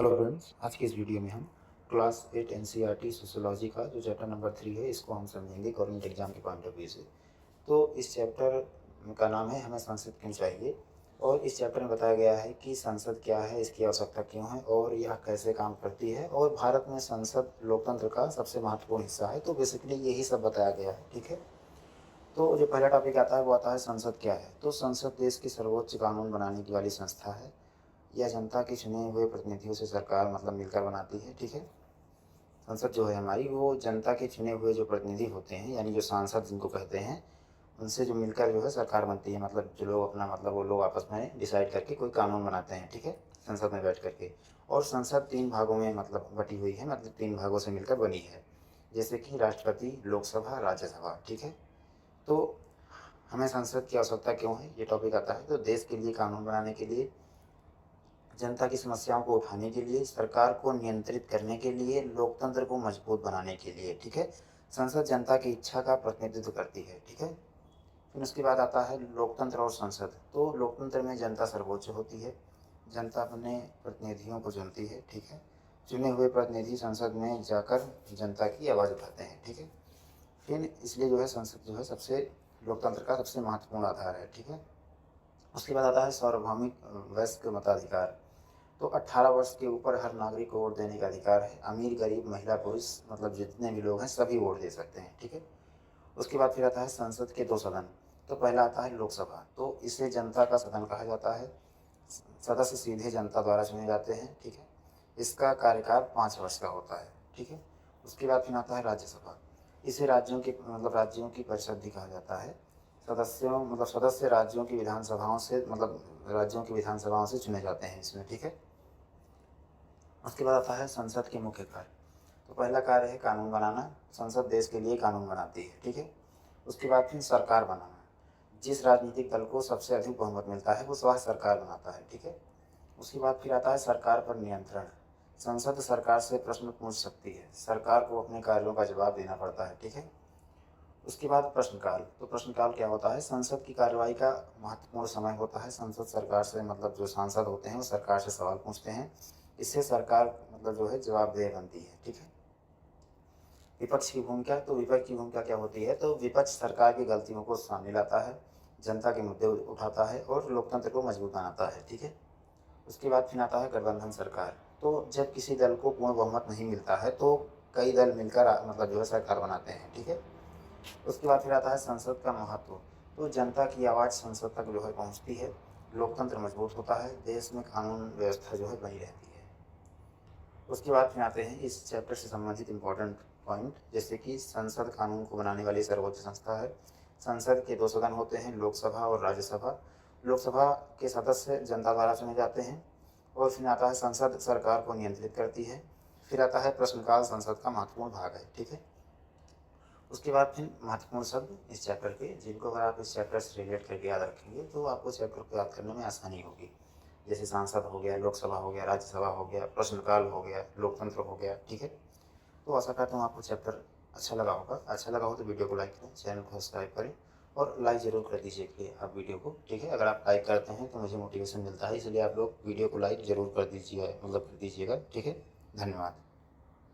Hello friends, आज की इस वीडियो में हम क्लास 8 एनसीईआरटी सोशियोलॉजी का जो चैप्टर नंबर 3 है इसको हम समझेंगे गवर्नमेंट एग्जाम के पॉइंट ऑफ व्यू से। तो इस चैप्टर का नाम है हमें संसद क्यों चाहिए, और इस चैप्टर में बताया गया है कि संसद क्या है, इसकी आवश्यकता क्यों है और यह कैसे काम करती है, और भारत में संसद लोकतंत्र का सबसे महत्वपूर्ण हिस्सा है। तो बेसिकली यही सब बताया गया है। ठीक है, तो जो पहला टॉपिक आता है वो आता है संसद क्या है। तो संसद देश की सर्वोच्च कानून बनाने की वाली संस्था है। यह जनता के चुने हुए प्रतिनिधियों से सरकार मिलकर बनाती है। ठीक है, संसद जो है हमारी वो जनता के चुने हुए जो प्रतिनिधि होते हैं, यानी जो सांसद जिनको कहते हैं, उनसे जो मिलकर जो है सरकार बनती है। जो लोग अपना वो लोग आपस में डिसाइड करके कोई कानून बनाते हैं। ठीक है, संसद में बैठ करके। और संसद 3 भागों में बटी हुई है, 3 भागों से मिलकर बनी है, जैसे कि राष्ट्रपति, लोकसभा, राज्यसभा। ठीक है, तो हमें संसद की आवश्यकता क्यों है, ये टॉपिक आता है। तो देश के लिए कानून बनाने के लिए, जनता की समस्याओं को उठाने के लिए, सरकार को नियंत्रित करने के लिए, लोकतंत्र को मजबूत बनाने के लिए। ठीक है, संसद जनता की इच्छा का प्रतिनिधित्व करती है। ठीक है, फिर उसके बाद आता है लोकतंत्र और संसद। तो लोकतंत्र में जनता सर्वोच्च होती है, जनता अपने प्रतिनिधियों को चुनती है। ठीक है, चुने हुए प्रतिनिधि संसद में जाकर जनता की आवाज़ उठाते हैं। ठीक है, फिर इसलिए जो है संसद जो है सबसे लोकतंत्र का सबसे महत्वपूर्ण आधार है। ठीक है, उसके बाद आता है सार्वभौमिक वयस्क मताधिकार। तो 18 वर्ष के ऊपर हर नागरिक को वोट देने का अधिकार है। अमीर, गरीब, महिला, पुरुष, जितने भी लोग हैं सभी वोट दे सकते हैं। ठीक है, उसके बाद फिर आता है संसद के 2 सदन। तो पहला आता है लोकसभा। तो इसे जनता का सदन कहा जाता है। सदस्य सीधे जनता द्वारा चुने जाते हैं। ठीक है, इसका कार्यकाल 5 वर्ष का होता है। ठीक है, उसके बाद फिर आता है राज्यसभा। इसे राज्यों की परिषद भी कहा जाता है। सदस्य राज्यों की विधानसभाओं से चुने जाते हैं इसमें। ठीक है, उसके बाद आता है संसद के मुख्य कार्य। तो पहला कार्य है कानून बनाना। संसद देश के लिए कानून बनाती है। ठीक है, उसके बाद फिर सरकार बनाना। जिस राजनीतिक दल को सबसे अधिक बहुमत मिलता है वो वह सरकार बनाता है। ठीक है, उसके बाद फिर आता है सरकार पर नियंत्रण। संसद सरकार से प्रश्न पूछ सकती है, सरकार को अपने कार्यों का जवाब देना पड़ता है। ठीक है, उसके बाद प्रश्नकाल। तो प्रश्नकाल क्या होता है, संसद की कार्यवाही का महत्वपूर्ण समय होता है। संसद सरकार से जो सांसद होते हैं वो सरकार से सवाल पूछते हैं। इससे सरकार जो है जवाबदेह बनती है। ठीक है, विपक्ष की भूमिका। तो विपक्ष की भूमिका क्या होती है, तो विपक्ष सरकार की गलतियों को सामने लाता है, जनता के मुद्दे उठाता है और लोकतंत्र को मजबूत बनाता है। ठीक है, उसके बाद फिर आता है गठबंधन सरकार। तो जब किसी दल को पूर्ण बहुमत नहीं मिलता है तो कई दल मिलकर जो है सरकार बनाते हैं। ठीक है, उसके बाद फिर आता है संसद का महत्व। तो जनता की आवाज़ संसद तक जो है पहुँचती है, लोकतंत्र मजबूत होता है, देश में कानून व्यवस्था जो है बनी रहती है। उसके बाद फिर आते हैं इस चैप्टर से संबंधित इम्पोर्टेंट पॉइंट, जैसे कि संसद कानून को बनाने वाली सर्वोच्च संस्था है। संसद के 2 सदन होते हैं, लोकसभा और राज्यसभा। लोकसभा के सदस्य जनता द्वारा चुने जाते हैं। और फिर आता है संसद सरकार को नियंत्रित करती है। फिर आता है प्रश्नकाल, संसद का महत्वपूर्ण भाग है। ठीक है, उसके बाद फिर महत्वपूर्ण शब्द इस चैप्टर के, जिनको अगर आप इस चैप्टर से रिलेट करके याद रखेंगे तो आपको चैप्टर को याद करने में आसानी होगी। जैसे सांसद हो गया, लोकसभा हो गया, राज्यसभा हो गया, प्रश्नकाल हो गया, लोकतंत्र हो गया। ठीक है, तो आशा करता हूँ आपको चैप्टर अच्छा लगा होगा। अच्छा लगा हो तो वीडियो को लाइक करें, चैनल को सब्सक्राइब करें और लाइक ज़रूर कर दीजिए आप वीडियो को। ठीक है, अगर आप लाइक करते हैं तो मुझे मोटिवेशन मिलता है, इसलिए आप लोग वीडियो को लाइक ज़रूर कर दीजिएगा। ठीक है, धन्यवाद।